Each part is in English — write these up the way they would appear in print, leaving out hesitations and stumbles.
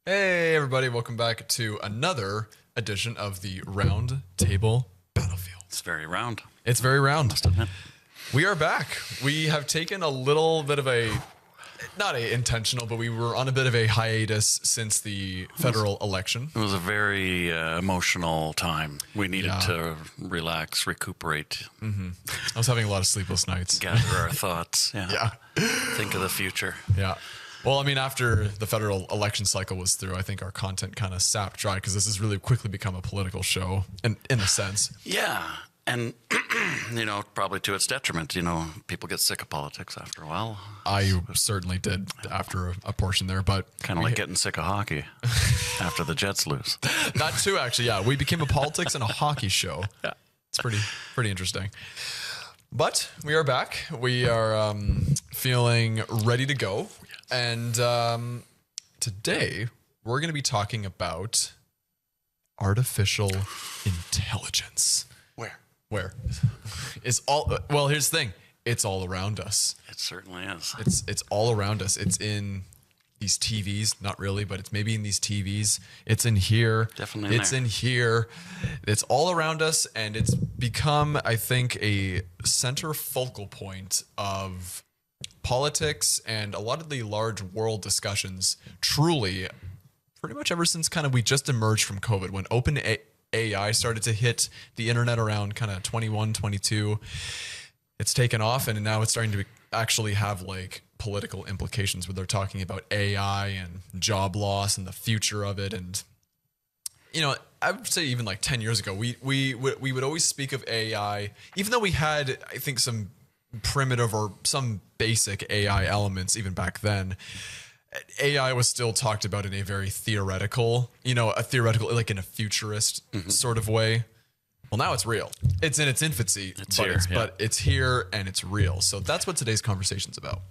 Hey, everybody, welcome back to another edition of the Round Table Battlefield. It's very round. It's very round. Must admit. We are back. We have taken a little bit of not a intentional, but we were on a bit of a hiatus since the federal election. It was a very emotional time. We needed to relax, recuperate, I was having a lot of sleepless nights. gather our thoughts. Yeah. Think of the future. Yeah. Well, I mean, after the federal election cycle was through, I think our content kind of sapped dry because this has really quickly become a political show in a sense. Yeah. And, probably to its detriment, people get sick of politics after a while. I certainly did after a portion there, but Kind of like getting sick of hockey after the Jets lose. that too, actually. Yeah, we became a politics and a hockey show. Yeah. It's pretty interesting. But we are back. We are feeling ready to go, and today we're going to be talking about artificial intelligence. Where is all? Well, here's the thing. It's all around us. It certainly is. It's all around us. It's in these TVs, not really, but it's maybe in these TVs. It's in here. Definitely It's in here. It's all around us, and it's become, I think, a center focal point of politics and a lot of the large world discussions. Truly, pretty much ever since kind of we just emerged from COVID, when AI started to hit the internet around kind of 21, 22. It's taken off, and now it's starting to actually have like political implications where they're talking about AI and job loss and the future of it. And I would say even like 10 years ago, we would always speak of AI, even though we had, I think, some primitive or some basic AI elements even back then. AI was still talked about in a very theoretical, like in a futurist sort of way. Well, now it's real. It's in its infancy, but it's here and it's real. So that's what today's conversation's about.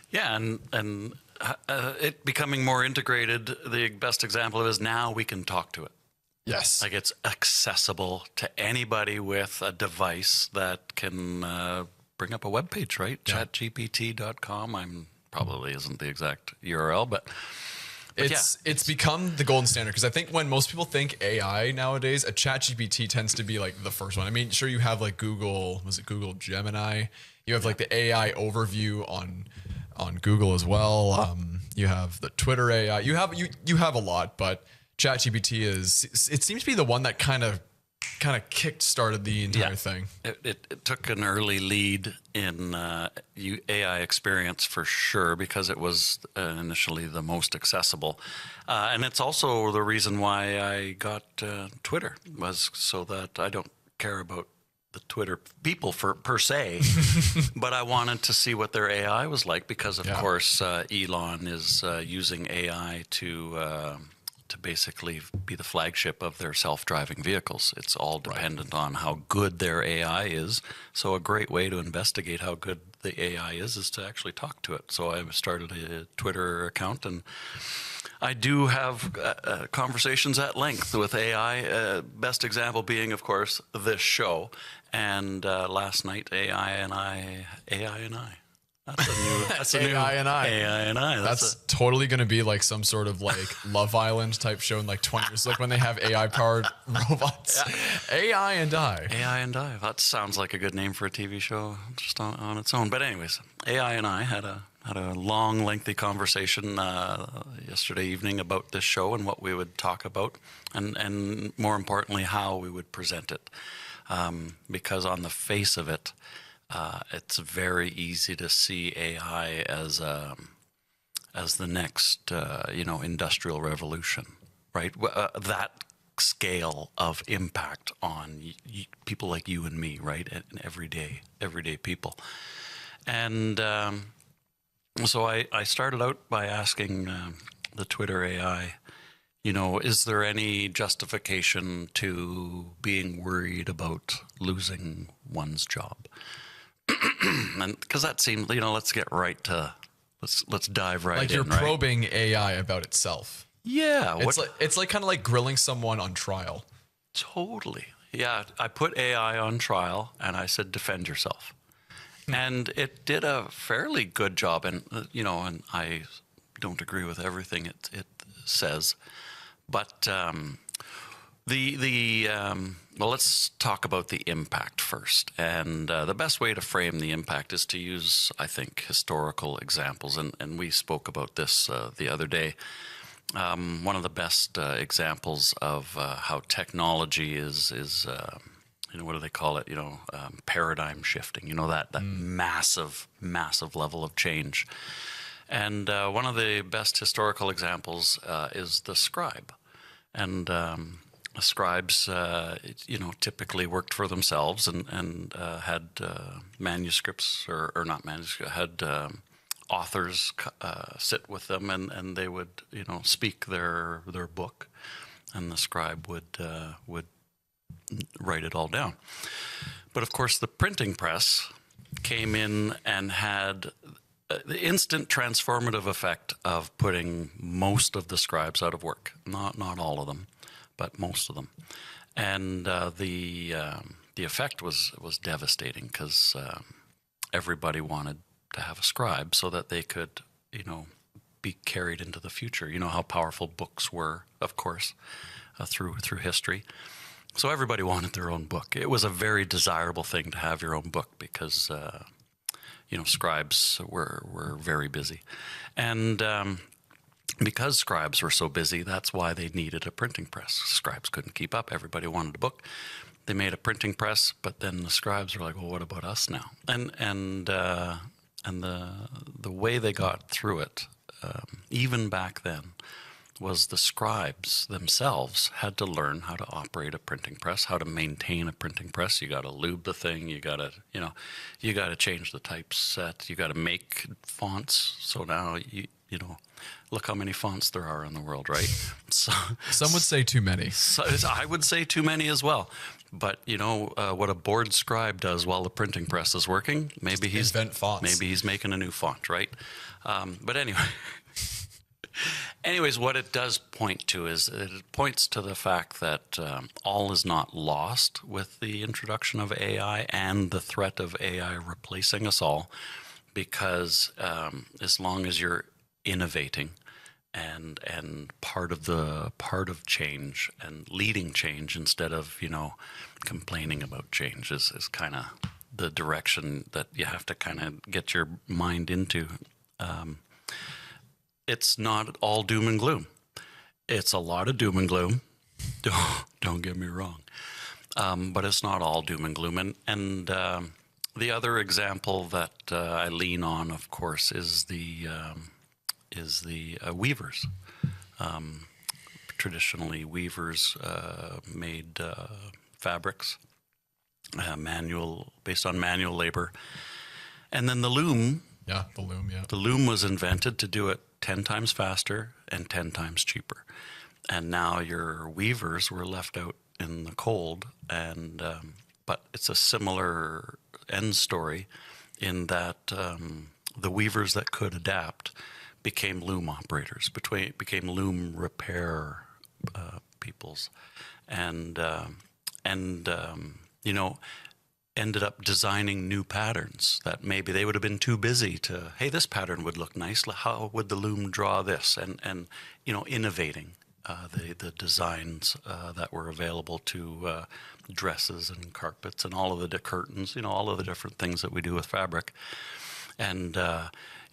Yeah, and it becoming more integrated, the best example of it is now we can talk to it. Yes. Like it's accessible to anybody with a device that can bring up a web page, right? Yeah. ChatGPT.com. Probably isn't the exact URL, but it's become the golden standard, because I think when most people think AI nowadays, a ChatGPT tends to be like the first one. I mean, sure, you have like Google Gemini? You have like the AI overview on Google as well. You have the Twitter AI. You have a lot, but ChatGPT seems to be the one that kind of kick-started the entire thing. It took an early lead in AI experience for sure, because it was initially the most accessible. And it's also the reason why I got Twitter, was so that I don't care about the Twitter people per se, but I wanted to see what their AI was like, because of course Elon is using AI to basically be the flagship of their self-driving vehicles. It's all dependent on how good their AI is. So a great way to investigate how good the AI is to actually talk to it. So I started a Twitter account, and I do have conversations at length with AI. Best example being, of course, this show. And last night, AI and I. That's a new AI and I. AI and I. That's totally going to be like some sort of like Love Island type show in like 20 years, like when they have AI powered robots. Yeah. AI and I. AI and I. That sounds like a good name for a TV show just on its own. But anyways, AI and I had a long, lengthy conversation yesterday evening about this show and what we would talk about, and more importantly, how we would present it. Because on the face of it, it's very easy to see AI as the next, industrial revolution, right? That scale of impact on people like you and me, right? And everyday people. And so I started out by asking the Twitter AI, is there any justification to being worried about losing one's job? And because that seemed, let's get right to, let's dive right in. Like you're probing AI about itself. Yeah. It's like kind of like grilling someone on trial. Totally. Yeah. I put AI on trial and I said, defend yourself. And it did a fairly good job. And, and I don't agree with everything it says, but well, let's talk about the impact first. And the best way to frame the impact is to use, I think, historical examples. And we spoke about this the other day. One of the best examples of how technology is what do they call it? Paradigm shifting. That massive level of change. And one of the best historical examples is the scribe. And scribes, typically worked for themselves and had manuscripts, or not manuscripts, had authors sit with them, and they would, speak their book, and the scribe would write it all down. But of course, the printing press came in and had the instant transformative effect of putting most of the scribes out of work. Not all of them, but most of them. And the effect was devastating, because everybody wanted to have a scribe so that they could, be carried into the future. You know how powerful books were, of course, through history. So everybody wanted their own book. It was a very desirable thing to have your own book, because scribes were very busy. And because scribes were so busy, that's why they needed a printing press. Scribes couldn't keep up. Everybody wanted a book. They made a printing press, but then the scribes were like, well, what about us now? And the way they got through it, even back then, was the scribes themselves had to learn how to operate a printing press, how to maintain a printing press. You got to lube the thing. You got to change the typeset. You got to make fonts. So now look how many fonts there are in the world, right? So some would say too many. So I would say too many as well. But what a bored scribe does while the printing press is working, maybe he's invent fonts. Maybe he's making a new font, right? But anyway. Anyways, what it does point to is it points to the fact that all is not lost with the introduction of AI and the threat of AI replacing us all, because as long as you're innovating and part of change and leading change instead of complaining about change is kind of the direction that you have to kind of get your mind into. It's not all doom and gloom. It's a lot of doom and gloom. Don't get me wrong. But it's not all doom and gloom. And the other example that I lean on, of course, is the weavers. Traditionally, weavers made fabrics, based on manual labor. And then the loom. Yeah, the loom, yeah. The loom was invented to do it 10 times faster and 10 times cheaper. And now your weavers were left out in the cold. And but it's a similar end story in that the weavers that could adapt became loom operators, became loom repair peoples. And ended up designing new patterns that maybe they would have been too busy to, hey, this pattern would look nice. How would the loom draw this? And innovating the designs that were available to dresses and carpets and all of the curtains, all of the different things that we do with fabric. And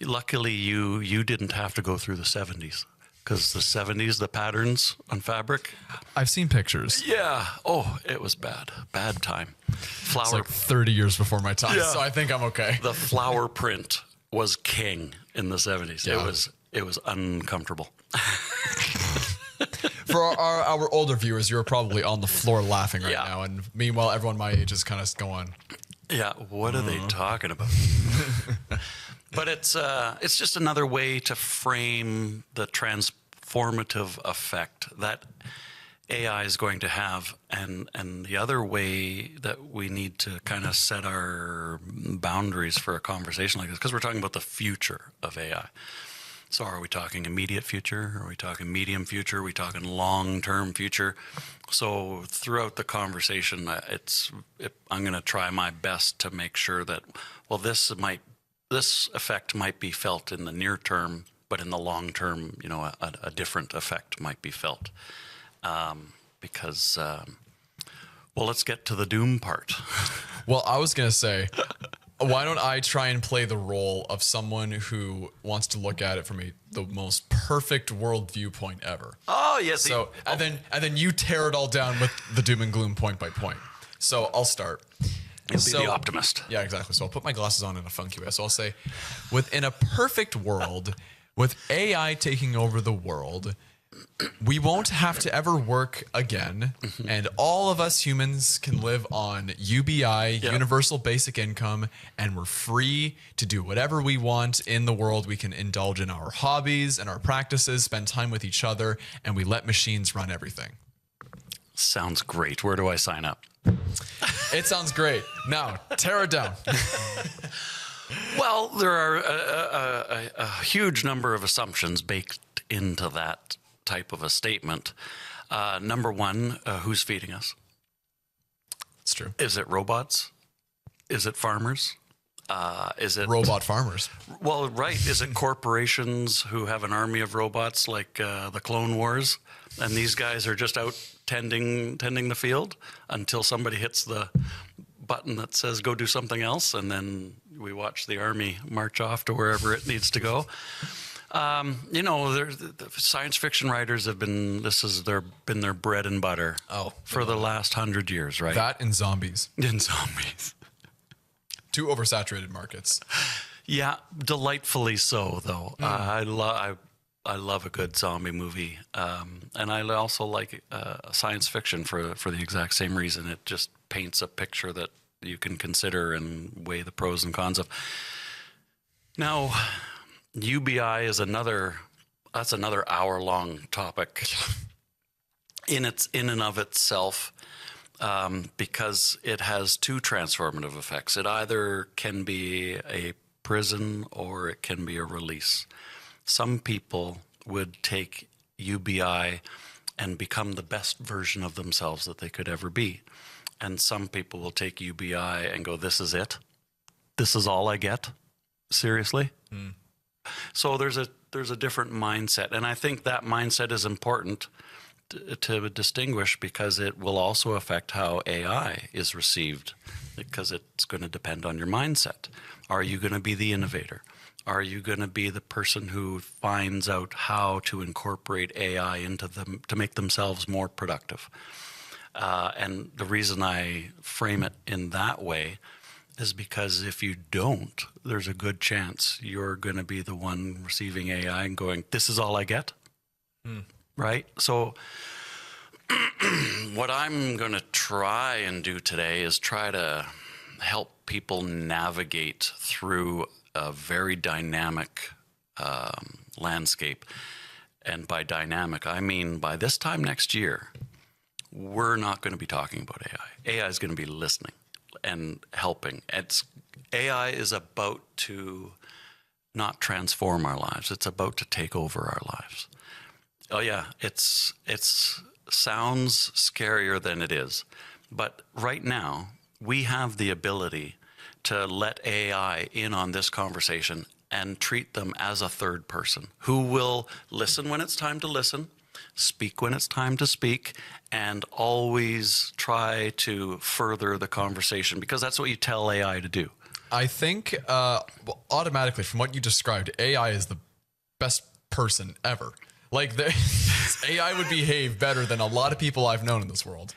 luckily you didn't have to go through the 70s. Because the 70s, the patterns on fabric. I've seen pictures. Yeah. Oh, it was bad. Bad time. Flower. It's like 30 years before my time, Yeah. so I think I'm okay. The flower print was king in the 70s. Yeah. It was uncomfortable. For our older viewers, you're probably on the floor laughing right Yeah. now, and meanwhile, everyone my age is kind of going, Yeah. What are they talking about? But it's just another way to frame the transformative effect that AI is going to have, and the other way that we need to kind of set our boundaries for a conversation like this, because we're talking about the future of AI. So are we talking immediate future? Are we talking medium future? Are we talking long-term future? So throughout the conversation, I'm going to try my best to make sure that, well, this effect might be felt in the near term, but in the long term, a different effect might be felt. Because, well, let's get to the doom part. Well, I was going to say, why don't I try and play the role of someone who wants to look at it from the most perfect world viewpoint ever? Oh, yes. So, and then you tear it all down with the doom and gloom point by point. So I'll start. You'll be the optimist. Yeah, exactly. So I'll put my glasses on in a funky way. So I'll say, within a perfect world, with AI taking over the world, we won't have to ever work again, and all of us humans can live on UBI, Universal Basic Income, and we're free to do whatever we want in the world. We can indulge in our hobbies and our practices, spend time with each other, and we let machines run everything. Sounds great. Where do I sign up? It sounds great. Now, tear it down. Well, there are a huge number of assumptions baked into that type of a statement. Number one, who's feeding us? It's true. Is it robots? Is it farmers? Is it robot farmers? Well, right. Is it corporations who have an army of robots like the Clone Wars, and these guys are just out tending the field until somebody hits the button that says go do something else, and then we watch the army march off to wherever it needs to go. The science fiction writers have been their bread and butter for the last 100 years, right? That and zombies. And zombies. Two oversaturated markets. Yeah, delightfully so, though. I love a good zombie movie, and I also like science fiction for the exact same reason. It just paints a picture that you can consider and weigh the pros and cons of. Now, UBI is another hour-long topic in and of itself, because it has two transformative effects. It either can be a prison or it can be a release. Some people would take UBI and become the best version of themselves that they could ever be. And some people will take UBI and go, this is it? This is all I get? Seriously? So there's a different mindset. And I think that mindset is important to distinguish, because it will also affect how AI is received, because it's going to depend on your mindset. Are you going to be the innovator? Are you going to be the person who finds out how to incorporate AI into them to make themselves more productive? And the reason I frame it in that way is because if you don't, there's a good chance you're going to be the one receiving AI and going, this is all I get? Right? So what I'm going to try and do today is try to help people navigate through a very dynamic landscape. And by dynamic, I mean by this time next year, we're not going to be talking about AI. AI is going to be listening and helping. AI is about to not transform our lives. It's about to take over our lives. Oh yeah, it's sounds scarier than it is. But right now, we have the ability to let AI in on this conversation and treat them as a third person who will listen when it's time to listen, speak when it's time to speak, and always try to further the conversation, because that's what you tell AI to do. I think automatically, from what you described, AI is the best person ever. Like, AI would behave better than a lot of people I've known in this world.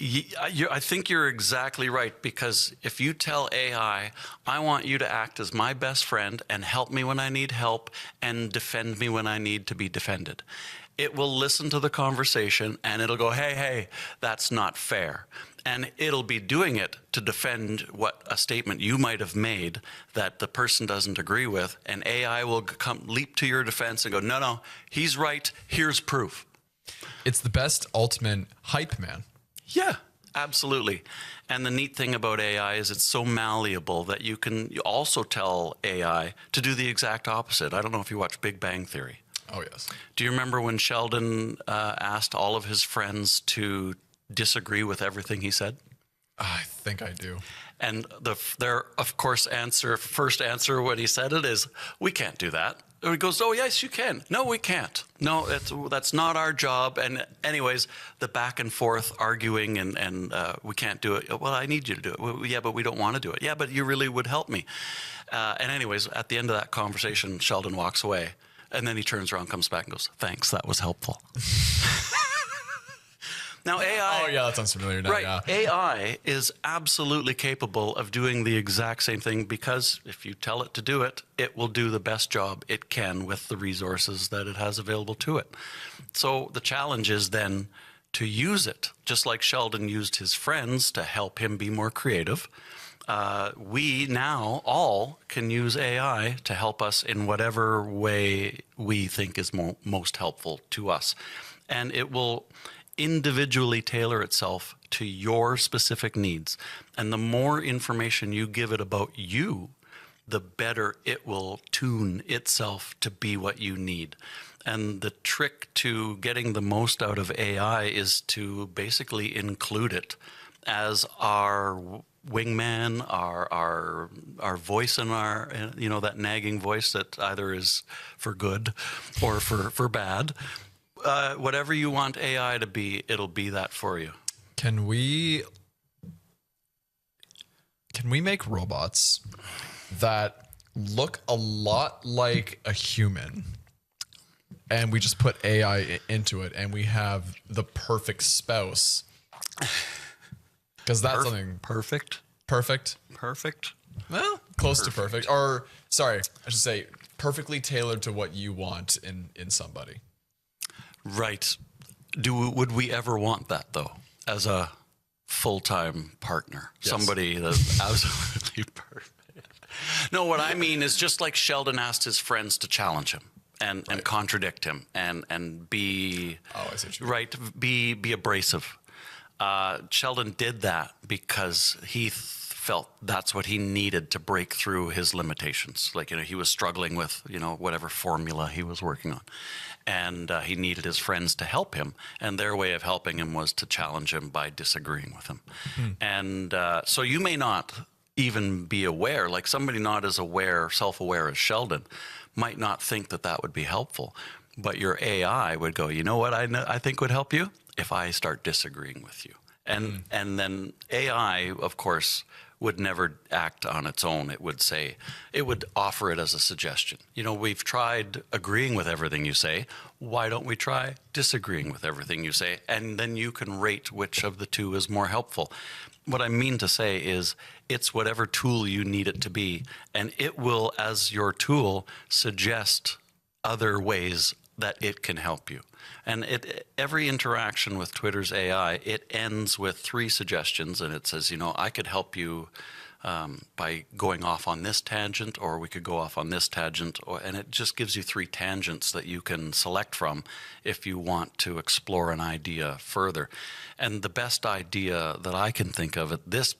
I think you're exactly right, because if you tell AI, I want you to act as my best friend and help me when I need help and defend me when I need to be defended, it will listen to the conversation and it'll go, hey, that's not fair. And it'll be doing it to defend what a statement you might have made that the person doesn't agree with. And AI will leap to your defense and go, no, he's right. Here's proof. It's the best ultimate hype man. Yeah, absolutely. And the neat thing about AI is it's so malleable that you can also tell AI to do the exact opposite. I don't know if you watch Big Bang Theory. Oh, yes. Do you remember when Sheldon asked all of his friends to disagree with everything he said? I think I do. And their, of course, first answer when he said it is, we can't do that. And he goes, oh, yes, you can. No, we can't. No, that's not our job. And anyways, the back and forth arguing and we can't do it. Well, I need you to do it. Well, yeah, but we don't want to do it. Yeah, but you really would help me. And anyways, at the end of that conversation, Sheldon walks away. And then he turns around, comes back and goes, thanks, that was helpful. Now, AI... Oh, yeah, that sounds familiar now. Right. Yeah. AI is absolutely capable of doing the exact same thing because if you tell it to do it, it will do the best job it can with the resources that it has available to it. So the challenge is then to use it, just like Sheldon used his friends to help him be more creative. We now all can use AI to help us in whatever way we think is most helpful to us. And it will individually tailor itself to your specific needs. And the more information you give it about you, the better it will tune itself to be what you need. And the trick to getting the most out of AI is to basically include it as our wingman, our voice in our, that nagging voice that either is for good or for bad. Whatever you want AI to be, it'll be that for you. Can we make robots that look a lot like a human, and we just put AI into it, and we have the perfect spouse? Because that's something perfect. Well, close to perfect, or sorry, I should say perfectly tailored to what you want in somebody. Right. Would we ever want that though, as a full-time partner? Yes. Somebody that's absolutely perfect. No, what I mean is just like Sheldon asked his friends to challenge him and contradict him and be be abrasive. Sheldon did that because he felt that's what he needed to break through his limitations. Like, he was struggling with, whatever formula he was working on. And he needed his friends to help him. And their way of helping him was to challenge him by disagreeing with him. And so you may not even be aware, like somebody not as self-aware as Sheldon might not think that would be helpful. But your AI would go, you know what I think would help you? If I start disagreeing with you. And then AI, of course, would never act on its own. It would offer it as a suggestion. We've tried agreeing with everything you say. Why don't we try disagreeing with everything you say? And then you can rate which of the two is more helpful. What I mean to say is it's whatever tool you need it to be. And it will, as your tool, suggest other ways that it can help you. And every interaction with Twitter's AI, it ends with 3 suggestions, and it says, I could help you by going off on this tangent, or we could go off on this tangent, and it just gives you 3 tangents that you can select from if you want to explore an idea further. And the best idea that I can think of at this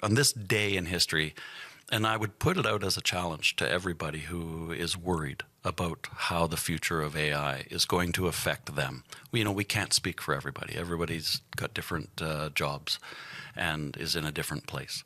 on this day in history, and I would put it out as a challenge to everybody who is worried about how the future of AI is going to affect them. We can't speak for everybody. Everybody's got different jobs and is in a different place.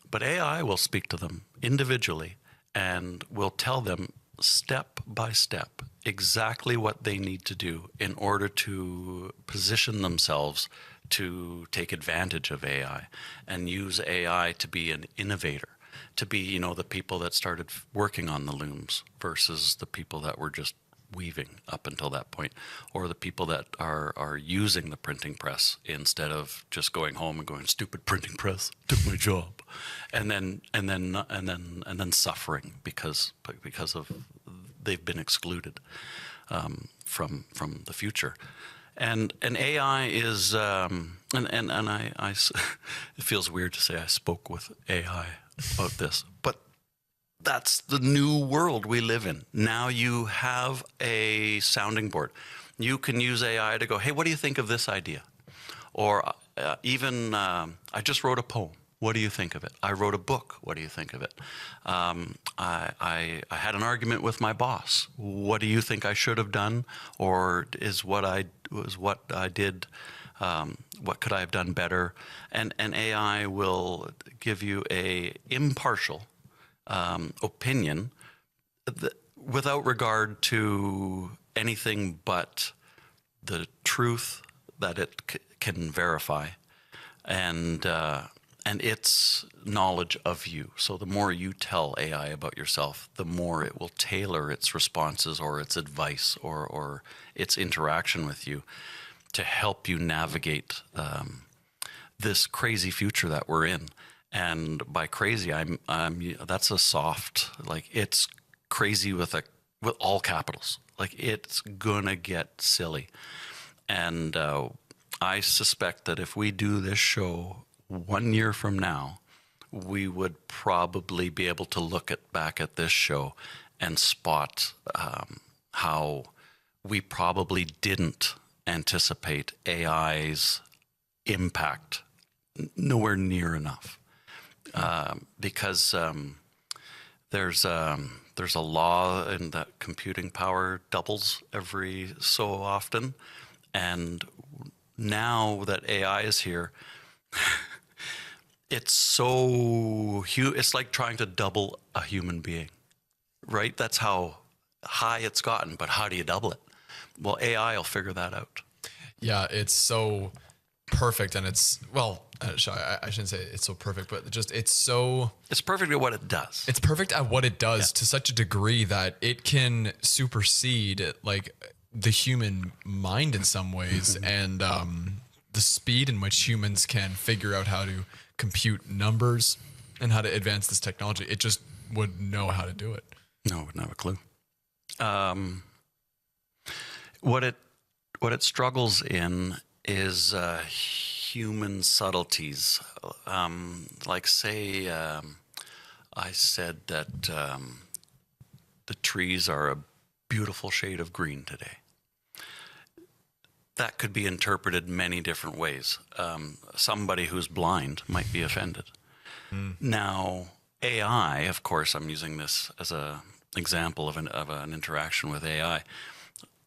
But AI will speak to them individually and will tell them step by step exactly what they need to do in order to position themselves to take advantage of AI and use AI to be an innovator. To be, the people that started working on the looms versus the people that were just weaving up until that point, or the people that are using the printing press instead of just going home and going, stupid printing press took my job, and then suffering because of they've been excluded from the future. And AI is and I it feels weird to say I spoke with AI about this, but that's the new world we live in. Now you have a sounding board. You can use AI to go, hey, what do you think of this idea? Or even I just wrote a poem. What do you think of it? I wrote a book. What do you think of it? I had an argument with my boss. What do you think I should have done? Or is what I did, what could I have done better? And AI will give you a impartial opinion without regard to anything but the truth that it can verify, and its knowledge of you. So the more you tell AI about yourself, the more it will tailor its responses or its advice or its interaction with you to help you navigate this crazy future that we're in. And by crazy, I'm that's a soft, like, it's crazy with all capitals. Like, it's gonna get silly. And I suspect that if we do this show 1 year from now, we would probably be able to look back at this show and spot how we probably didn't anticipate AI's impact nowhere near enough. Because there's a law in that computing power doubles every so often. And now that AI is here, it's like trying to double a human being, right? That's how high it's gotten, but how do you double it? Well, AI will figure that out. Yeah, it's so perfect, and it's, well, I shouldn't say it's so perfect, but just it's perfect at what it does. It's perfect at what it does to such a degree that it can supersede like the human mind in some ways, and the speed in which humans can figure out how to compute numbers and how to advance this technology. It just would know how to do it. No, I wouldn't have a clue. What it struggles in is human subtleties. Like, say, I said that the trees are a beautiful shade of green today. That could be interpreted many different ways. Somebody who's blind might be offended. Now, AI, of course, I'm using this as an example of an interaction with AI.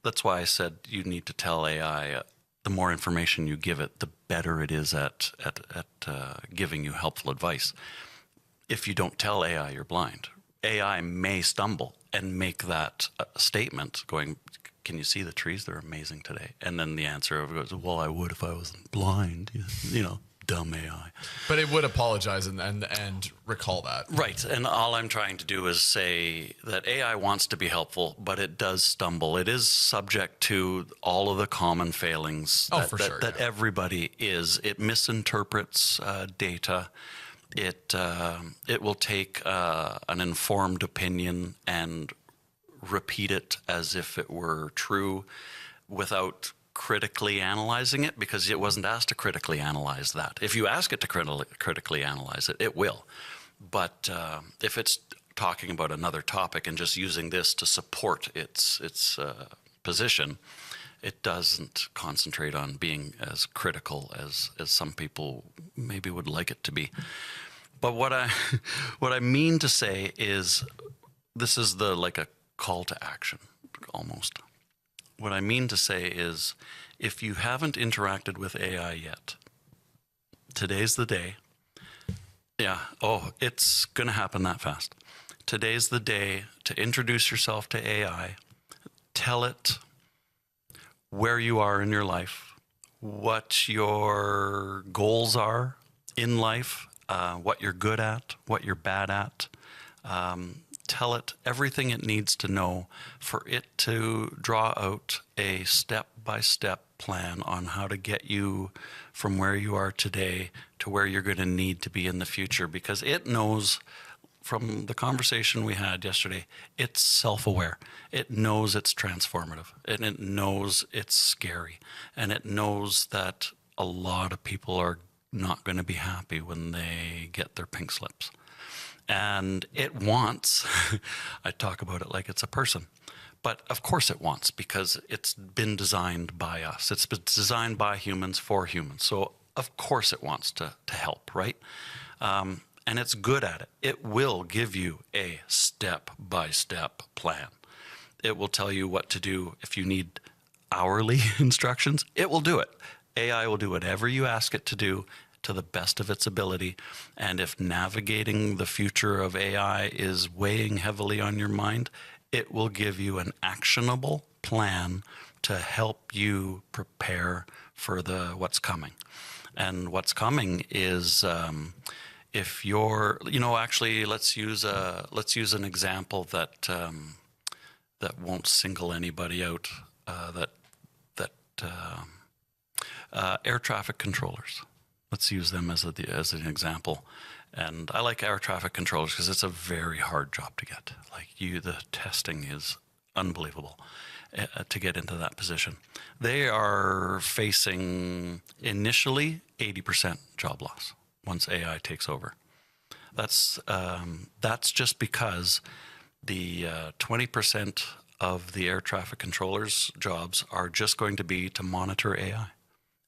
That's why I said you need to tell AI the more information you give it, the better it is at giving you helpful advice. If you don't tell AI you're blind, AI may stumble and make that statement going, can you see the trees? They're amazing today. And then the answer goes, well, I would if I wasn't blind. You know, dumb AI. But it would apologize and recall that. Right. And all I'm trying to do is say that AI wants to be helpful, but it does stumble. It is subject to all of the common failings that everybody is. It misinterprets data. It will take an informed opinion and repeat it as if it were true without critically analyzing it, because it wasn't asked to critically analyze that. If you ask it to critically analyze it, it will. But if it's talking about another topic and just using this to support its position, it doesn't concentrate on being as critical as some people maybe would like it to be. But what I mean to say is, this is like a call to action, almost. What I mean to say is, if you haven't interacted with AI yet, today's the day. Yeah, it's going to happen that fast. Today's the day to introduce yourself to AI, tell it where you are in your life, what your goals are in life, what you're good at, what you're bad at. Tell it everything it needs to know for it to draw out a step-by-step plan on how to get you from where you are today to where you're going to need to be in the future. Because it knows, from the conversation we had yesterday, it's self-aware. It knows it's transformative, and it knows it's scary, and it knows that a lot of people are not going to be happy when they get their pink slips. And it wants, I talk about it like it's a person, but of course it wants, because it's been designed by us. It's been designed by humans for humans. So of course it wants to help, right? And it's good at it. It will give you a step-by-step plan. It will tell you what to do. If you need hourly instructions, it will do it. AI will do whatever you ask it to do to the best of its ability. And if navigating the future of AI is weighing heavily on your mind, it will give you an actionable plan to help you prepare for what's coming. And what's coming is if you're, actually, let's use an example that that won't single anybody out. Air traffic controllers. Let's use them as an example. And I like air traffic controllers because it's a very hard job to get. The testing is unbelievable to get into that position. They are facing initially 80% job loss once AI takes over. That's just because the 20% of the air traffic controllers' jobs are just going to be to monitor AI.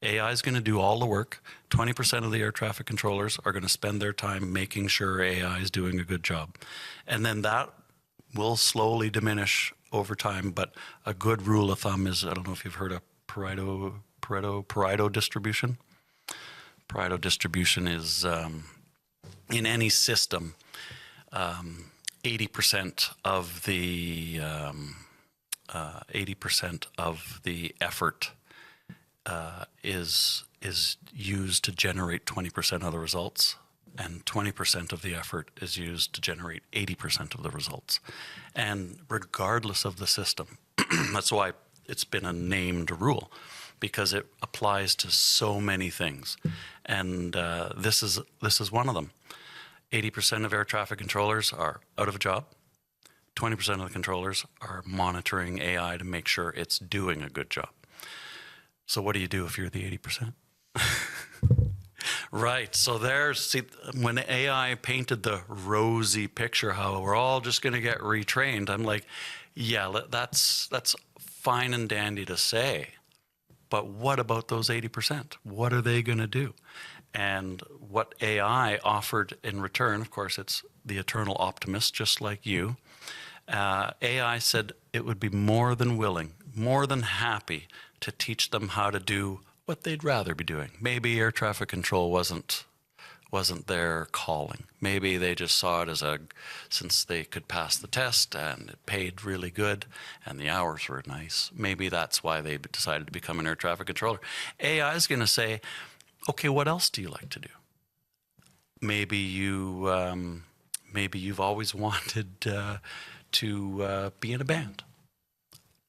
AI is going to do all the work. 20% of the air traffic controllers are going to spend their time making sure AI is doing a good job. And then that will slowly diminish over time. But a good rule of thumb is, I don't know if you've heard of Pareto distribution. Pareto distribution is in any system, 80% of the 80% of the effort is used to generate 20% of the results, and 20% of the effort is used to generate 80% of the results. And regardless of the system, that's why it's been a named rule, because it applies to so many things. And this is one of them. 80% of air traffic controllers are out of a job. 20% of the controllers are monitoring AI to make sure it's doing a good job. So what do you do if you're the 80%? Right. So when AI painted the rosy picture, how we're all just going to get retrained, I'm like, yeah, that's fine and dandy to say. But what about those 80%? What are they going to do? And what AI offered in return, of course, it's the eternal optimist, just like you. AI said it would be more than willing, more than happy to teach them how to do what they'd rather be doing. Maybe air traffic control wasn't their calling. Maybe they just saw it as since they could pass the test and it paid really good and the hours were nice. Maybe that's why they decided to become an air traffic controller. AI is going to say, okay, what else do you like to do? Maybe you've always wanted to be in a band.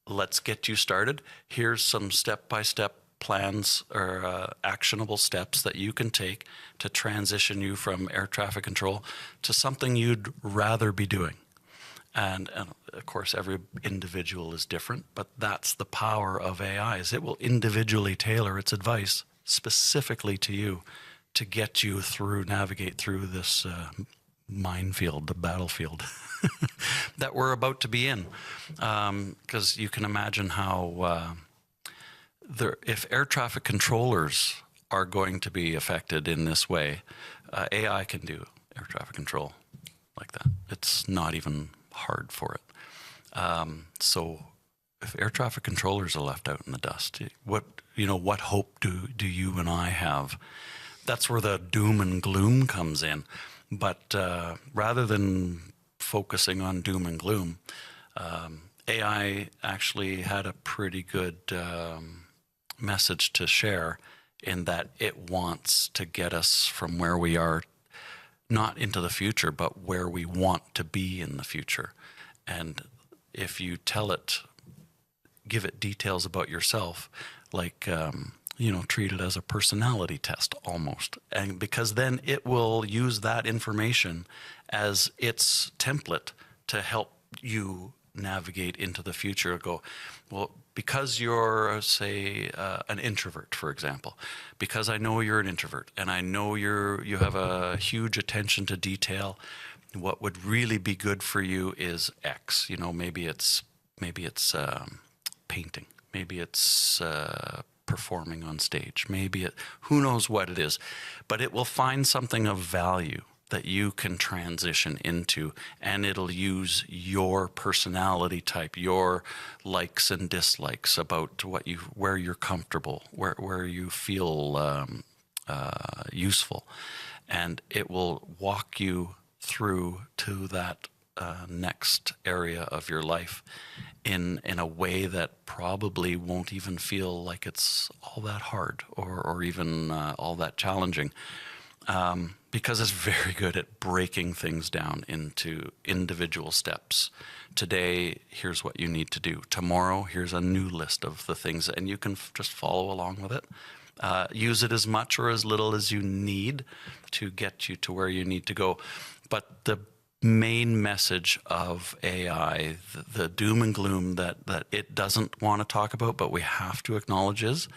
Let's get you started. Here's some step-by-step plans or actionable steps that you can take to transition you from air traffic control to something you'd rather be doing. And of course, every individual is different, but that's the power of AI, is it will individually tailor its advice specifically to you to get you navigate through this minefield, the battlefield that we're about to be in. Because you can imagine how if air traffic controllers are going to be affected in this way, AI can do air traffic control like that. It's not even hard for it. So if air traffic controllers are left out in the dust, what hope do you and I have? That's where the doom and gloom comes in. But rather than focusing on doom and gloom, AI actually had a pretty good message to share, in that it wants to get us from where we are, not into the future, but where we want to be in the future. And if you give it details about yourself, like, treat it as a personality test almost. And because then it will use that information as its template to help you navigate into the future. Go, well, because you're, say, an introvert, for example, because I know you're an introvert and I know you have a huge attention to detail, what would really be good for you is X. Maybe it's painting, maybe it's performing on stage, who knows what it is, but it will find something of value that you can transition into, and it'll use your personality type, your likes and dislikes, about where you're comfortable, where you feel useful, and it will walk you through to that next area of your life in a way that probably won't even feel like it's all that hard or even all that challenging, because it's very good at breaking things down into individual steps. Today, here's what you need to do. Tomorrow, here's a new list of the things, and you can just follow along with it. Use it as much or as little as you need to get you to where you need to go. But the main message of AI, the doom and gloom that it doesn't want to talk about, but we have to acknowledge, is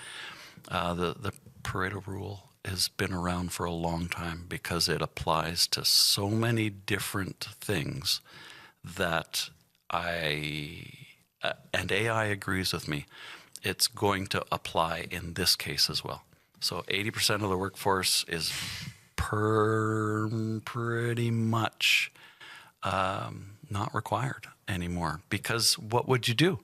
the Pareto rule has been around for a long time because it applies to so many different things that and AI agrees with me, it's going to apply in this case as well. So 80% of the workforce is pretty much not required anymore, because what would you do?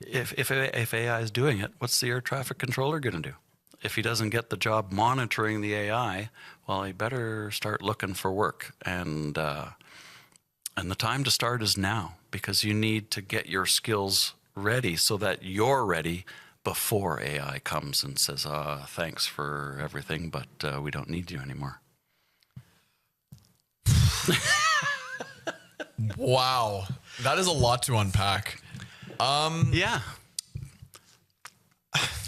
If AI is doing it, what's the air traffic controller going to do? If he doesn't get the job monitoring the AI, well, he better start looking for work. And the time to start is now, because you need to get your skills ready so that you're ready before AI comes and says, thanks for everything, but we don't need you anymore. Wow. That is a lot to unpack. Yeah.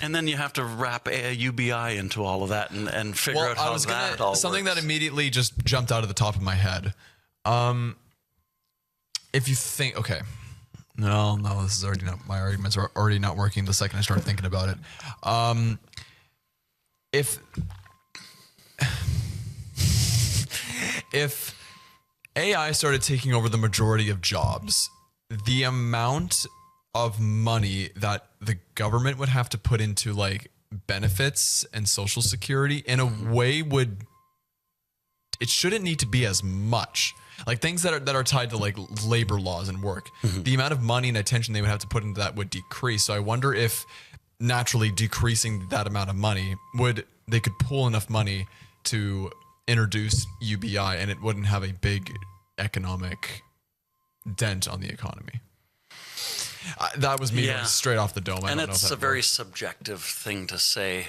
And then you have to wrap a UBI into all of that and figure out how that all something works. that immediately just jumped out of the top of my head. If you think, okay, no, this is already not, my arguments are already not working the second I start thinking about it. If AI started taking over the majority of jobs, the amount of money that the government would have to put into like benefits and social security in a way it shouldn't need to be as much. Like things that are tied to like labor laws and work, the amount of money and attention they would have to put into that would decrease. So I wonder if naturally decreasing that amount of money they could pull enough money to introduce UBI and it wouldn't have a big economic dent on the economy. That was me going straight off the dome. And it's a very subjective thing to say.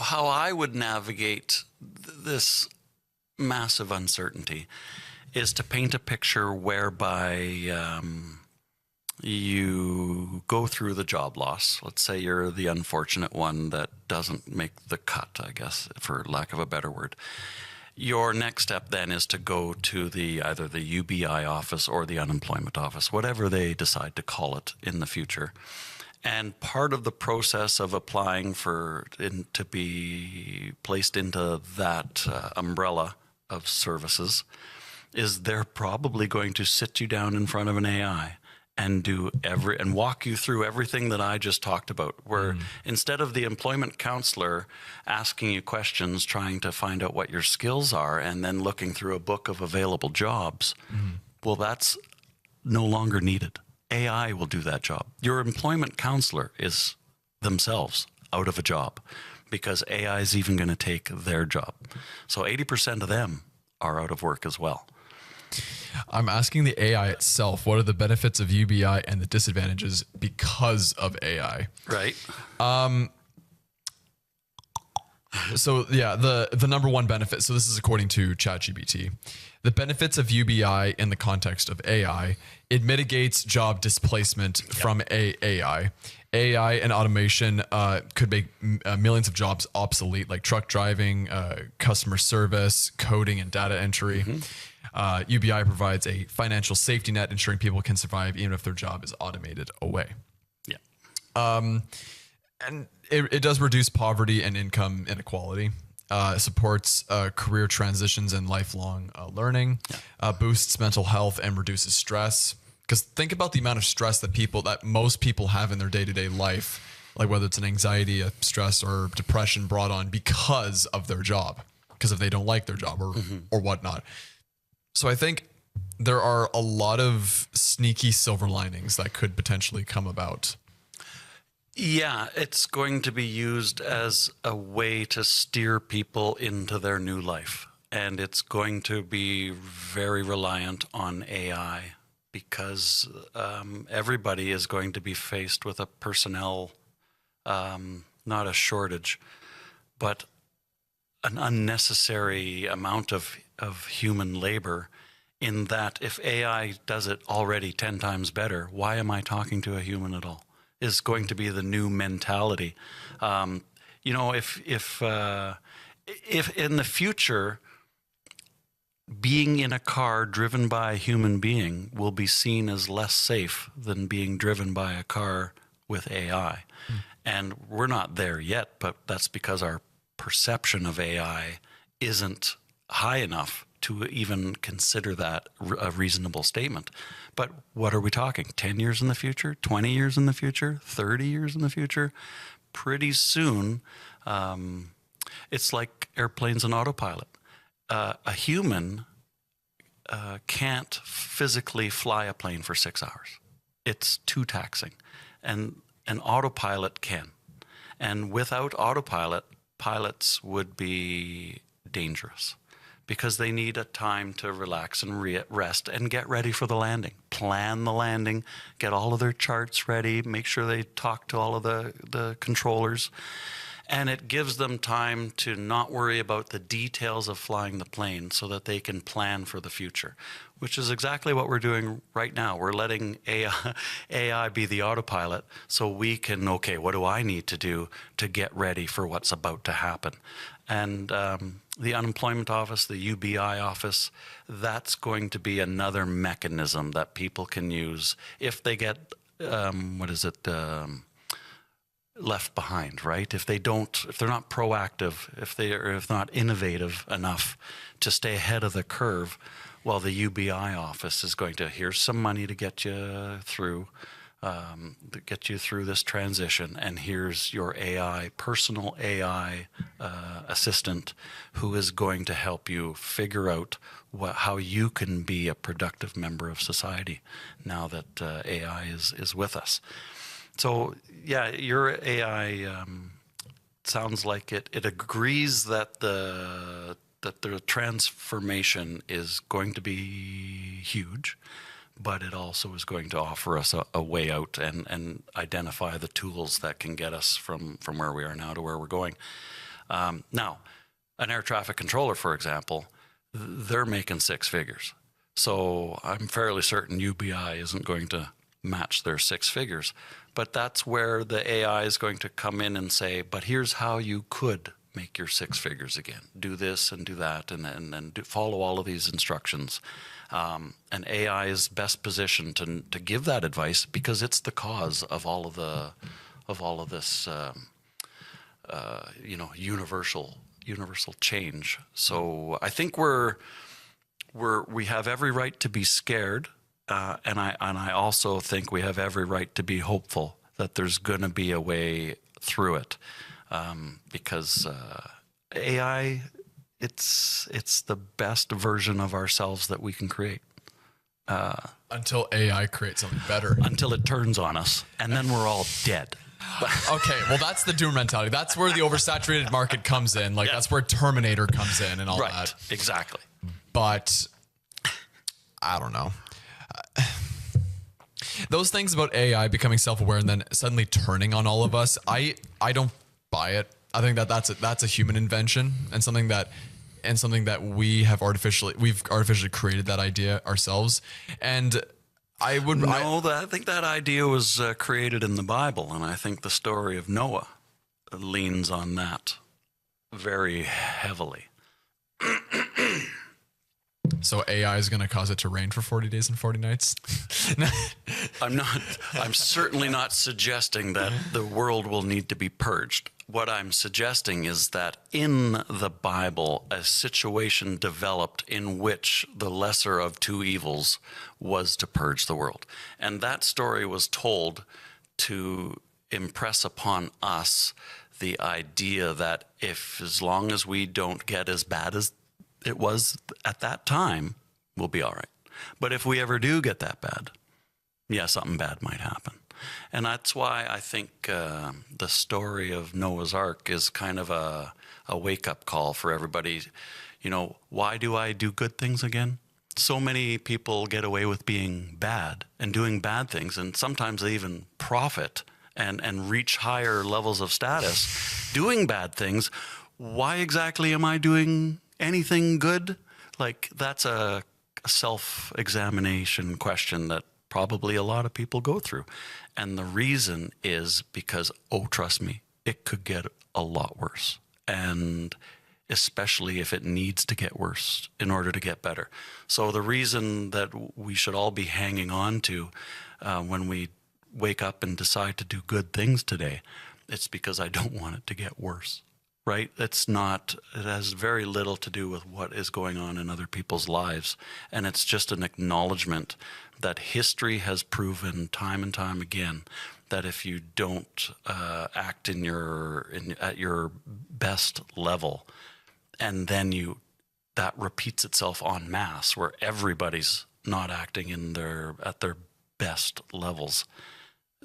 How I would navigate this massive uncertainty is to paint a picture whereby you go through the job loss. Let's say you're the unfortunate one that doesn't make the cut, I guess, for lack of a better word. Your next step then is to go to either the UBI office or the unemployment office, whatever they decide to call it in the future. And part of the process of applying to be placed into that umbrella of services is they're probably going to sit you down in front of an AI and and walk you through everything that I just talked about, where instead of the employment counselor asking you questions, trying to find out what your skills are, and then looking through a book of available jobs, well, that's no longer needed. AI will do that job. Your employment counselor is themselves out of a job because AI is even going to take their job. So 80% of them are out of work as well. I'm asking the AI itself, what are the benefits of UBI and the disadvantages because of AI? Right. So yeah, the number one benefit, so this is according to ChatGPT, the benefits of UBI in the context of AI, it mitigates job displacement from AI. AI and automation could make millions of jobs obsolete, like truck driving, customer service, coding, and data entry. UBI provides a financial safety net, ensuring people can survive even if their job is automated away. Yeah. And it does reduce poverty and income inequality. Supports career transitions and lifelong learning. Boosts mental health and reduces stress. Because think about the amount of stress that most people have in their day-to-day life, like whether it's an anxiety, a stress, or depression brought on because of their job, because if they don't like their job or whatnot. So I think there are a lot of sneaky silver linings that could potentially come about. Yeah, it's going to be used as a way to steer people into their new life. And it's going to be very reliant on AI because everybody is going to be faced with a personnel, not a shortage, but an unnecessary amount of human labor, in that if AI does it already 10 times better, why am I talking to a human at all? Is going to be the new mentality. If in the future, being in a car driven by a human being will be seen as less safe than being driven by a car with AI. And we're not there yet, but that's because our perception of AI isn't high enough to even consider that a reasonable statement. But what are we talking? 10 years in the future? 20 years in the future? 30 years in the future? Pretty soon, it's like airplanes and autopilot. A human can't physically fly a plane for 6 hours. It's too taxing. And an autopilot can. And without autopilot, pilots would be dangerous because they need a time to relax and rest and get ready for the landing. Plan the landing, get all of their charts ready, make sure they talk to all of the controllers. And it gives them time to not worry about the details of flying the plane so that they can plan for the future, which is exactly what we're doing right now. We're letting AI be the autopilot so we can, okay, what do I need to do to get ready for what's about to happen? And the unemployment office, the UBI office, that's going to be another mechanism that people can use if they get, left behind, right? If they're not proactive, if they're not innovative enough to stay ahead of the curve, well, the UBI office is going to, here's some money to get you through this transition, and here's your personal AI assistant who is going to help you figure out how you can be a productive member of society now that AI is with us. So, yeah, your AI sounds like it agrees that the transformation is going to be huge, but it also is going to offer us a way out and identify the tools that can get us from where we are now to where we're going. Now, an air traffic controller, for example, they're making 6 figures. So I'm fairly certain UBI isn't going to match their 6 figures. But that's where the AI is going to come in and say, but here's how you could make your 6 figures again. Do this and do that, and follow all of these instructions. And AI is best positioned to give that advice because it's the cause of all of this universal change. So I think we have every right to be scared. And I also think we have every right to be hopeful that there's going to be a way through it, because AI, it's the best version of ourselves that we can create. Until AI creates something better. Until it turns on us, and then we're all dead. Okay, well, that's the doom mentality. That's where the oversaturated market comes in. Like, that's where Terminator comes in and all that. Right, exactly. But I don't know. Those things about AI becoming self-aware and then suddenly turning on all of us, I don't buy it. I think that's a human invention and something that we've artificially created that idea ourselves. And I think that idea was created in the Bible, and I think the story of Noah leans on that very heavily. So AI is going to cause it to rain for 40 days and 40 nights? I'm certainly not suggesting that the world will need to be purged. What I'm suggesting is that in the Bible, a situation developed in which the lesser of two evils was to purge the world. And that story was told to impress upon us the idea that as long as we don't get as bad as it was at that time, we'll be all right. But if we ever do get that bad, yeah, something bad might happen. And that's why I think the story of Noah's Ark is kind of a wake-up call for everybody. You know, why do I do good things again? So many people get away with being bad and doing bad things, and sometimes they even profit and reach higher levels of status doing bad things. Why exactly am I doing anything good? Like, that's a self-examination question that probably a lot of people go through. And the reason is because, oh, trust me, it could get a lot worse. And especially if it needs to get worse in order to get better. So the reason that we should all be hanging on to when we wake up and decide to do good things today, it's because I don't want it to get worse, right? It has very little to do with what is going on in other people's lives. And it's just an acknowledgement that history has proven time and time again that if you don't act at your best level, and then that repeats itself en masse, where everybody's not acting at their best levels,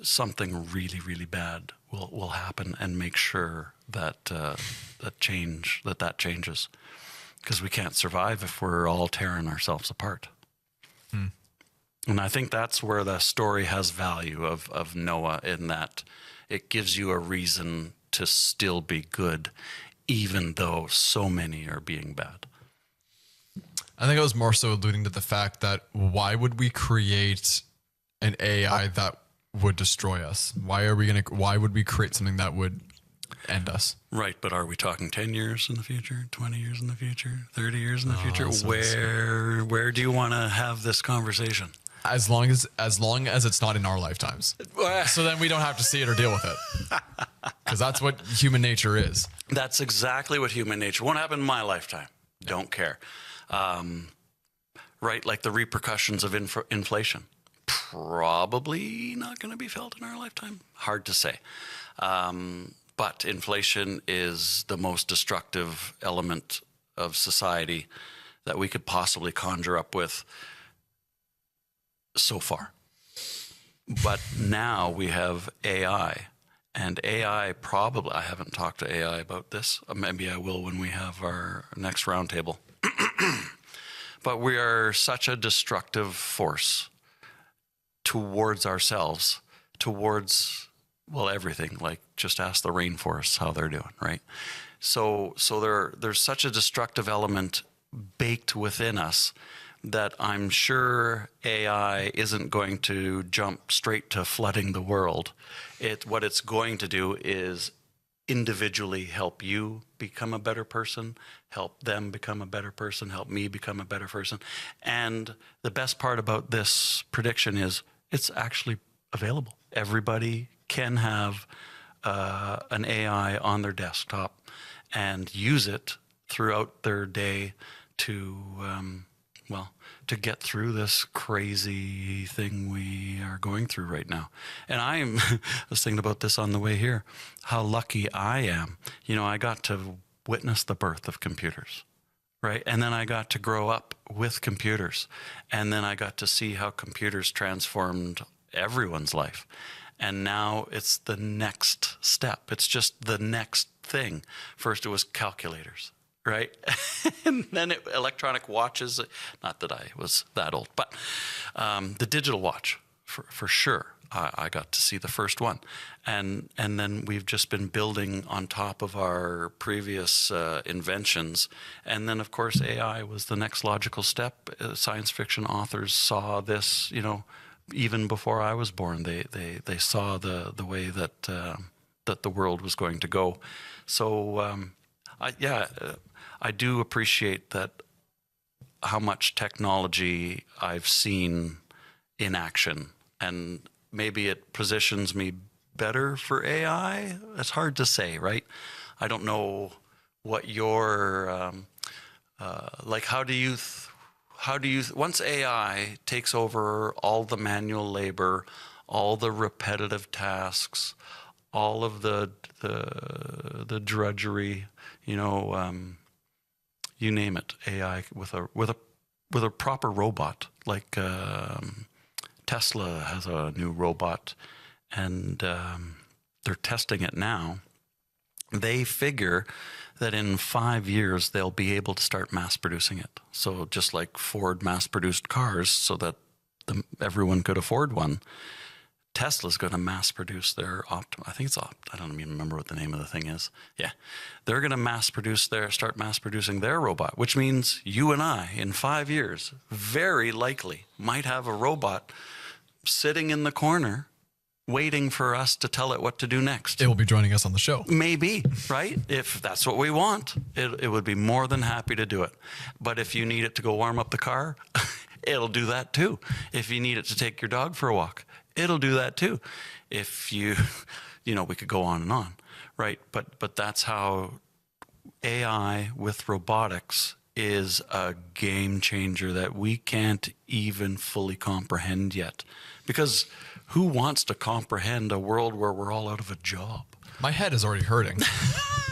something really, really bad will happen, and make sure that that changes, because we can't survive if we're all tearing ourselves apart. And I think that's where the story has value of Noah, in that it gives you a reason to still be good, even though so many are being bad. I think I was more so alluding to the fact that why would we create an AI that would destroy us? Why would we create something that would end us? Right, but are we talking 10 years in the future, 20 years in the future, 30 years in the future? Where do you want to have this conversation? As long as it's not in our lifetimes. So then we don't have to see it or deal with it. Because that's what human nature is. That's exactly what human nature. Won't happen in my lifetime. Don't care. Right, like the repercussions of inflation. Probably not going to be felt in our lifetime. Hard to say. But inflation is the most destructive element of society that we could possibly conjure up with so far. But now we have AI. And AI probably, I haven't talked to AI about this. Maybe I will when we have our next roundtable. But we are such a destructive force towards ourselves, towards, well, everything. Like, just ask the rainforests how they're doing, right? So there's such a destructive element baked within us that I'm sure AI isn't going to jump straight to flooding the world. What it's going to do is individually help you become a better person, help them become a better person, help me become a better person. And the best part about this prediction is it's actually available. Everybody can have an AI on their desktop and use it throughout their day to get through this crazy thing we are going through right now. And I was thinking about this on the way here, how lucky I am. You know, I got to witness the birth of computers, right? And then I got to grow up with computers. And then I got to see how computers transformed everyone's life. And now it's the next step. It's just the next thing. First it was calculators, right? And then electronic watches, not that I was that old, but the digital watch, for sure. I got to see the first one. And then we've just been building on top of our previous inventions. And then, of course, AI was the next logical step. Science fiction authors saw this, you know, even before I was born. They saw the way that the world was going to go. So, I do appreciate that, how much technology I've seen in action, and maybe it positions me better for AI. It's hard to say, right? I don't know what your like. How do you once AI takes over all the manual labor, all the repetitive tasks, all of the drudgery, you know, you name it, AI with a proper robot, like Tesla has a new robot, and they're testing it now. They figure that in 5 years, they'll be able to start mass producing it. So just like Ford mass produced cars so that everyone could afford one, Tesla's going to mass produce their I think it's I don't even remember what the name of the thing is. Yeah. They're going to start mass producing their robot, which means you and I in 5 years very likely might have a robot sitting in the corner waiting for us to tell it what to do next. It will be joining us on the show. Maybe, right? If that's what we want, it would be more than happy to do it. But if you need it to go warm up the car, it'll do that too. If you need it to take your dog for a walk, it'll do that too. If you we could go on and on, right? But that's how AI with robotics is a game changer that we can't even fully comprehend yet. Because who wants to comprehend a world where we're all out of a job? My head is already hurting.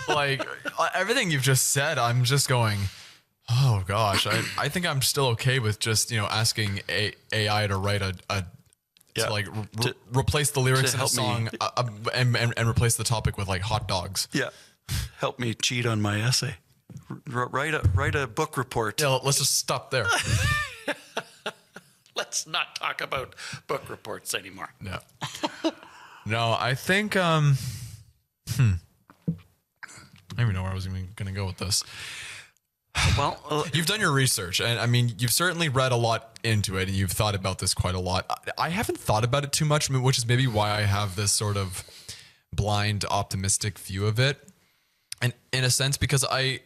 Like everything you've just said, I'm just going, oh gosh, I think I'm still okay with just, asking AI to write to replace the lyrics in a song and replace the topic with like hot dogs. Yeah. Help me cheat on my essay. Write a book report. Yeah, let's just stop there. Let's not talk about book reports anymore. No. No, I think I don't even know where I was even going to go with this. Well, you've done your research, and I mean, you've certainly read a lot into it, and you've thought about this quite a lot. I haven't thought about it too much, which is maybe why I have this sort of blind, optimistic view of it. And in a sense, because I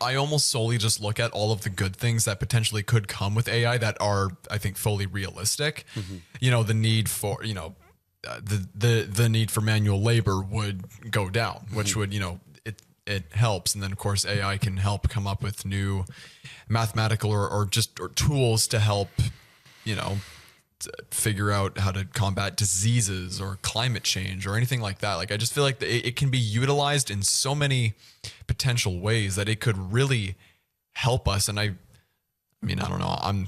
almost solely just look at all of the good things that potentially could come with AI that are, I think, fully realistic. Mm-hmm. The need for, the need for manual labor would go down, which mm-hmm. would, it helps. And then of course AI can help come up with new mathematical or tools to help, figure out how to combat diseases or climate change or anything like that. Like, I just feel like it can be utilized in so many potential ways that it could really help us. And I mean, I don't know. I'm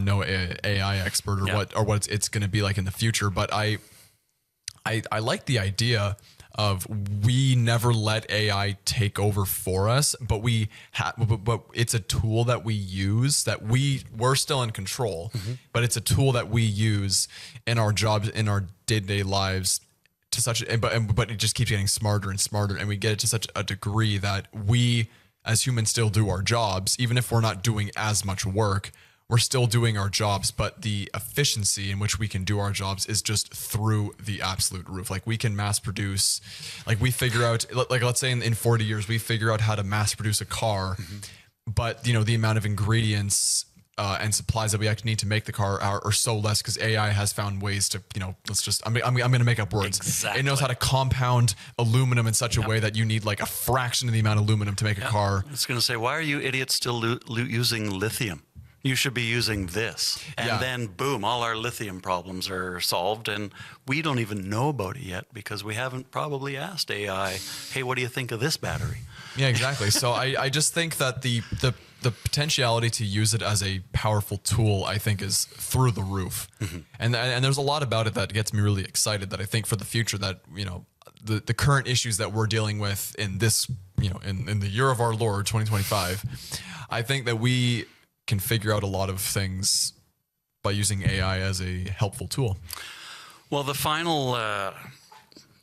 no AI expert or what it's going to be like in the future, but I like the idea of we never let AI take over for us, but but it's a tool that we use that we're still in control, mm-hmm. but it's a tool that we use in our jobs, in our day-to-day lives to such, but it just keeps getting smarter and smarter. And we get it to such a degree that we as humans still do our jobs, even if we're not doing as much work. We're still doing our jobs, but the efficiency in which we can do our jobs is just through the absolute roof. Like, we can mass produce, like we figure out, like let's say in 40 years, we figure out how to mass produce a car, mm-hmm. but the amount of ingredients and supplies that we actually need to make the car are so less because AI has found ways to, I'm going to make up words. Exactly. It knows how to compound aluminum in such a way that you need like a fraction of the amount of aluminum to make a car. It's going to say, why are you idiots still using lithium? You should be using this. And then boom, all our lithium problems are solved. And we don't even know about it yet because we haven't probably asked AI, hey, what do you think of this battery? Yeah, exactly. So I just think that the potentiality to use it as a powerful tool, I think, is through the roof. Mm-hmm. And there's a lot about it that gets me really excited, that I think for the future that, the current issues that we're dealing with in this, in the year of our Lord, 2025, I think that we can figure out a lot of things by using AI as a helpful tool. Well, the final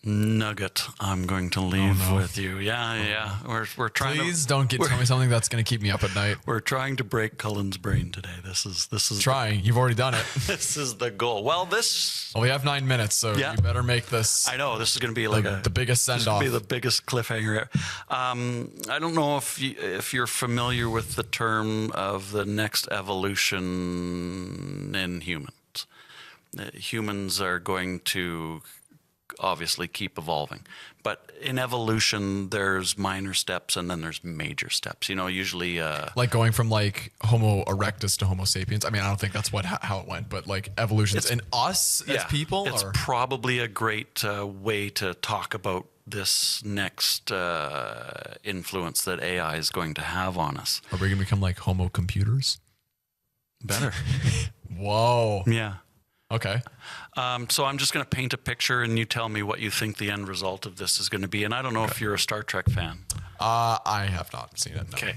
nugget I'm going to leave with you. Yeah. We're trying. Please don't tell me something that's going to keep me up at night. We're trying to break Cullen's brain today. This is trying. You've already done it. This is the goal. Well, we have 9 minutes, so you better make this. I know this is going to be like the biggest send off. Be the biggest cliffhanger. I don't know if you're familiar with the term of the next evolution in humans. Humans are going to obviously keep evolving, but in evolution there's minor steps and then there's major steps, usually like going from like Homo erectus to Homo sapiens. I mean, I don't think that's how it went, but like evolution's in us as people. It's probably a great way to talk about this next influence that AI is going to have on us. Are we going to become like Homo computers? Better. Whoa. Yeah. Okay. So I'm just going to paint a picture, and you tell me what you think the end result of this is going to be. And I don't know if you're a Star Trek fan. I have not seen it. No. Okay.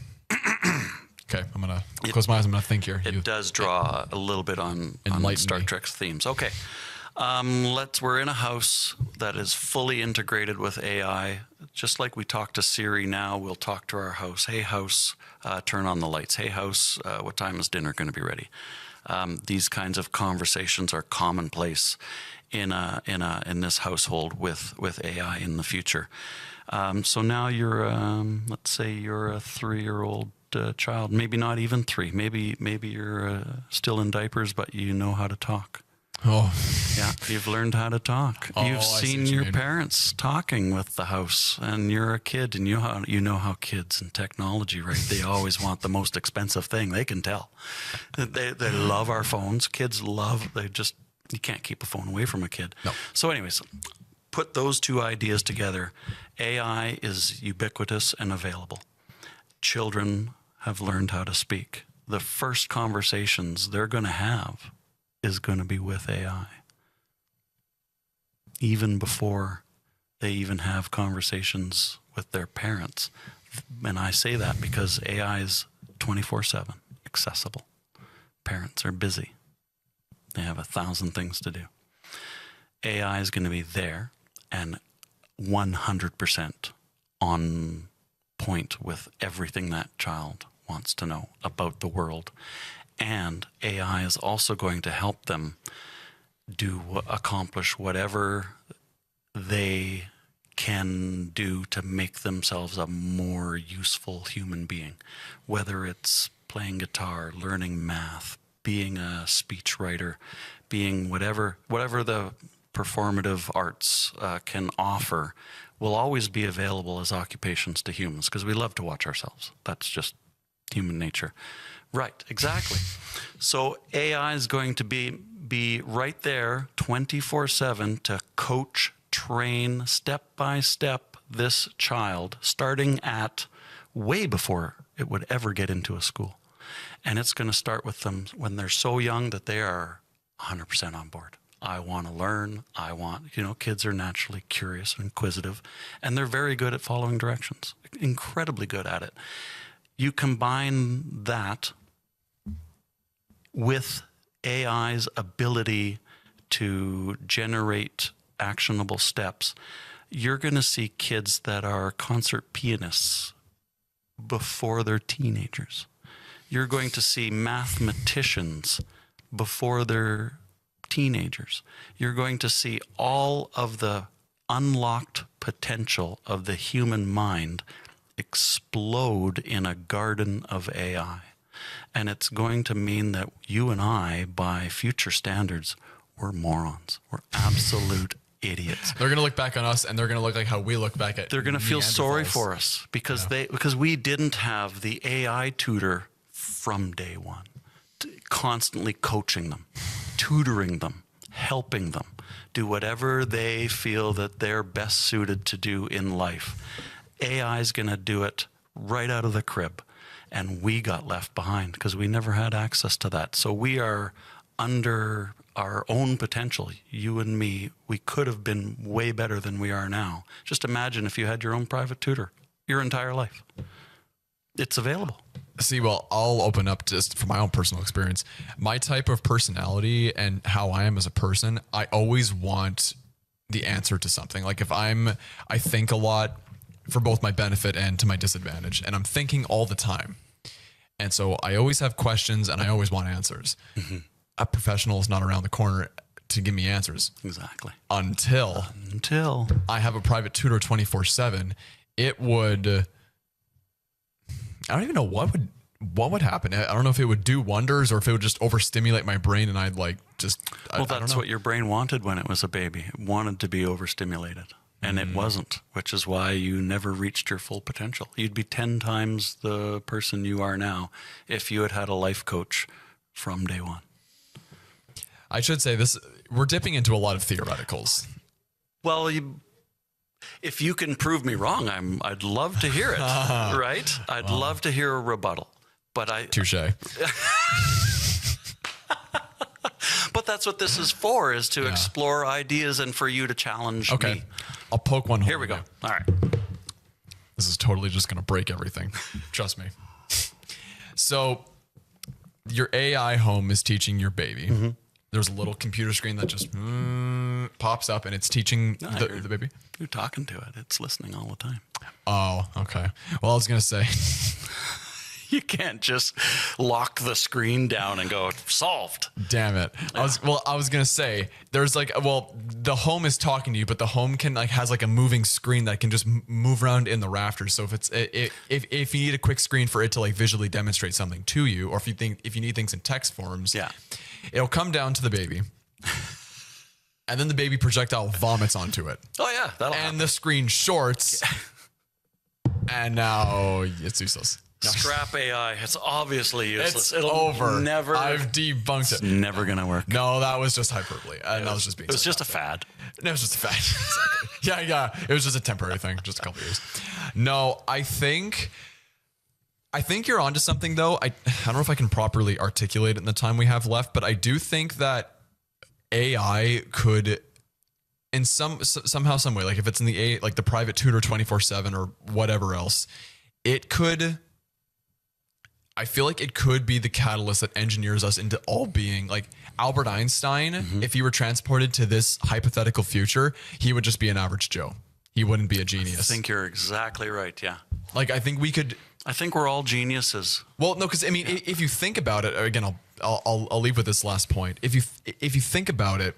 Okay. I'm gonna close my eyes. I'm gonna think here. It does draw a little bit on Star Trek's themes. Okay. We're in a house that is fully integrated with AI. Just like we talk to Siri now, we'll talk to our house. Hey, house, turn on the lights. Hey, house, what time is dinner going to be ready? These kinds of conversations are commonplace in this household with AI in the future. So now you're, let's say you're a 3-year-old child, maybe not even 3. Maybe you're still in diapers, but you know how to talk. Oh, yeah, you've learned how to talk. Oh, You've seen your parents talking with the house, and you're a kid, and you know how kids and technology, right? They always want the most expensive thing. They can tell. They love our phones. Kids love. You can't keep a phone away from a kid. No. So, anyways, put those two ideas together. AI is ubiquitous and available. Children have learned how to speak. The first conversations they're going to have is going to be with AI. Even before they even have conversations with their parents. And I say that because AI is 24/7 accessible. Parents are busy. They have 1,000 things to do. AI is going to be there and 100% on point with everything that child wants to know about the world. And AI is also going to help them accomplish whatever they can do to make themselves a more useful human being, whether it's playing guitar, learning math, being a speechwriter, being whatever the performative arts can offer will always be available as occupations to humans because we love to watch ourselves. That's just human nature. Right, exactly. So AI is going to be right there 24/7 to coach, train step by step this child, starting at way before it would ever get into a school. And it's going to start with them when they're so young that they are 100% on board. I want to learn. Kids are naturally curious and inquisitive, and they're very good at following directions, incredibly good at it. You combine that with AI's ability to generate actionable steps, you're going to see kids that are concert pianists before they're teenagers. You're going to see mathematicians before they're teenagers. You're going to see all of the unlocked potential of the human mind explode in a garden of AI. And it's going to mean that you and I, by future standards, we're morons. We're absolute idiots. They're going to look back on us, and they're going to look like how we look back at. They're going to feel sorry for us because we didn't have the AI tutor from day one, constantly coaching them, tutoring them, helping them do whatever they feel that they're best suited to do in life. AI is going to do it right out of the crib. And we got left behind because we never had access to that. So we are under our own potential. You and me, we could have been way better than we are now. Just imagine if you had your own private tutor your entire life. It's available. See, well, I'll open up just from my own personal experience. My type of personality and how I am as a person, I always want the answer to something. Like I think a lot for both my benefit and to my disadvantage. And I'm thinking all the time. And so I always have questions and I always want answers. Mm-hmm. A professional is not around the corner to give me answers. Exactly. Until I have a private tutor 24/7. It would, I don't even know what would happen. I don't know if it would do wonders or if it would just overstimulate my brain and I'd that's what your brain wanted when it was a baby. It wanted to be overstimulated. And it wasn't, which is why you never reached your full potential. You'd be 10 times the person you are now if you had a life coach from day one. I should say this, we're dipping into a lot of theoreticals. Well, if you can prove me wrong, I'd love to hear it, right? I'd love to hear a rebuttal. Touche. But that's what this is for, is to explore ideas and for you to challenge Okay. me. I'll poke one hole. Here we go. All right. This is totally just going to break everything. Trust me. So your AI home is teaching your baby. There's a little computer screen that just pops up and it's teaching the baby. You're talking to it. It's listening all the time. Oh, okay. Well, I was going to say, You can't just lock the screen down and go, solved. damn it. I was going to say there's like, the home is talking to you, but the home can has a moving screen that can just move around in the rafters. So if you need a quick screen for it to visually demonstrate something to you, or if you need things in text forms, it'll come down to the baby. And then the baby projectile vomits onto it. Oh, yeah. That'll happen. And the screen shorts. And now it's useless. No. Scrap AI. It's obviously useless. It's over. Never. I've debunked it. Never going to work. No, that was just hyperbole. And that was just being. It was just a fad. No, it was just a fad. Exactly. Yeah. It was just a temporary thing, just a couple of years. No, I think you're onto something, though. I don't know if I can properly articulate it in the time we have left, but I do think that AI could, in somehow, some way, if it's in the the private tutor 24/7 or whatever else, it could. I feel like it could be the catalyst that engineers us into all being Albert Einstein. If he were transported to this hypothetical future, he would just be an average Joe. He wouldn't be a genius. I think you're exactly right. Yeah. I think we could. I think we're all geniuses. Well, no, because if you think about it, again, I'll leave with this last point. If you think about it,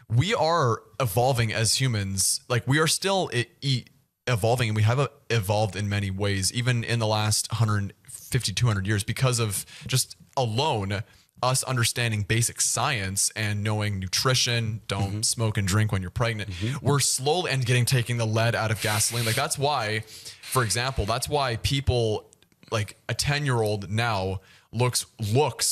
we are evolving as humans. We are still evolving, and we have evolved in many ways, even in the last 150, 200 years, because of just alone us understanding basic science and knowing nutrition. Don't smoke and drink when you're pregnant. We're slowly and taking the lead out of gasoline. That's why, for example, people a 10-year-old now looks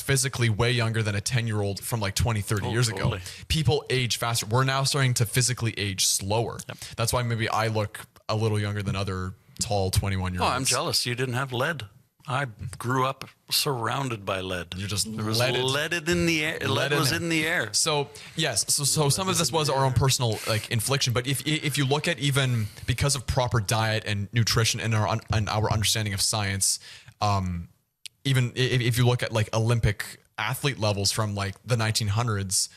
physically way younger than a 10-year-old from 20, 30 years ago. People age faster. We're now starting to physically age slower. Yep. That's why maybe I look a little younger than other tall 21-year-olds. Oh, I'm jealous. You didn't have lead. I grew up surrounded by lead. You're just leaded in the air. Lead was in the air. So yes, so some of this was our own personal infliction. But if you look at, even because of proper diet and nutrition and our understanding of science, even if you look at Olympic athlete levels from the 1900s,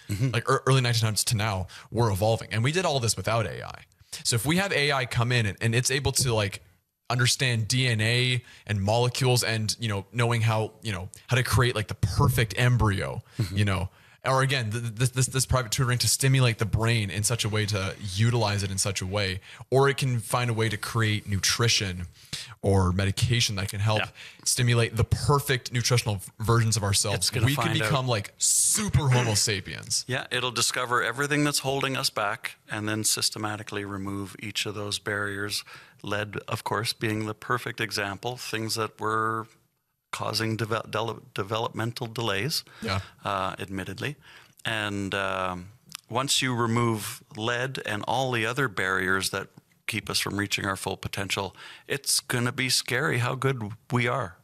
early 1900s to now, we're evolving, and we did all this without AI. So if we have AI come in and it's able to understand DNA and molecules, and knowing how to create the perfect embryo, or again this private tutoring to stimulate the brain in such a way, to utilize it in such a way, or it can find a way to create nutrition or medication that can help stimulate the perfect nutritional versions of ourselves, we can become super Homo sapiens. Yeah, it'll discover everything that's holding us back and then systematically remove each of those barriers. Lead, of course, being the perfect example, things that were causing developmental delays, admittedly. And once you remove lead and all the other barriers that keep us from reaching our full potential, it's going to be scary how good we are,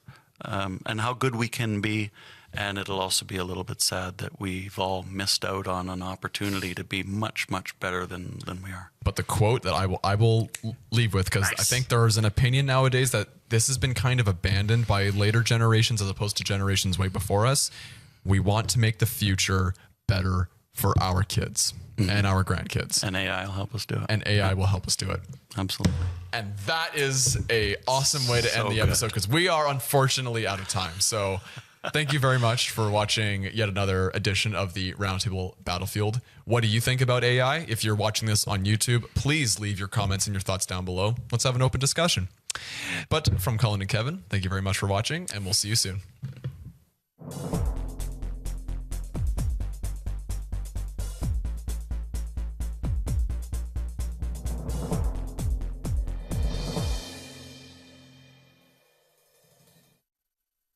and how good we can be. And it'll also be a little bit sad that we've all missed out on an opportunity to be much, much better than we are. But the quote that I will leave with, because I think there's an opinion nowadays that this has been kind of abandoned by later generations as opposed to generations way before us. We want to make the future better for our kids and our grandkids. And AI will help us do it. And AI will help us do it. Absolutely. And that is a awesome way to end the episode, because we are unfortunately out of time. So thank you very much for watching yet another edition of the Roundtable Battlefield. What do you think about AI? If you're watching this on YouTube, please leave your comments and your thoughts down below. Let's have an open discussion. But from Colin and Kevin, thank you very much for watching, and we'll see you soon.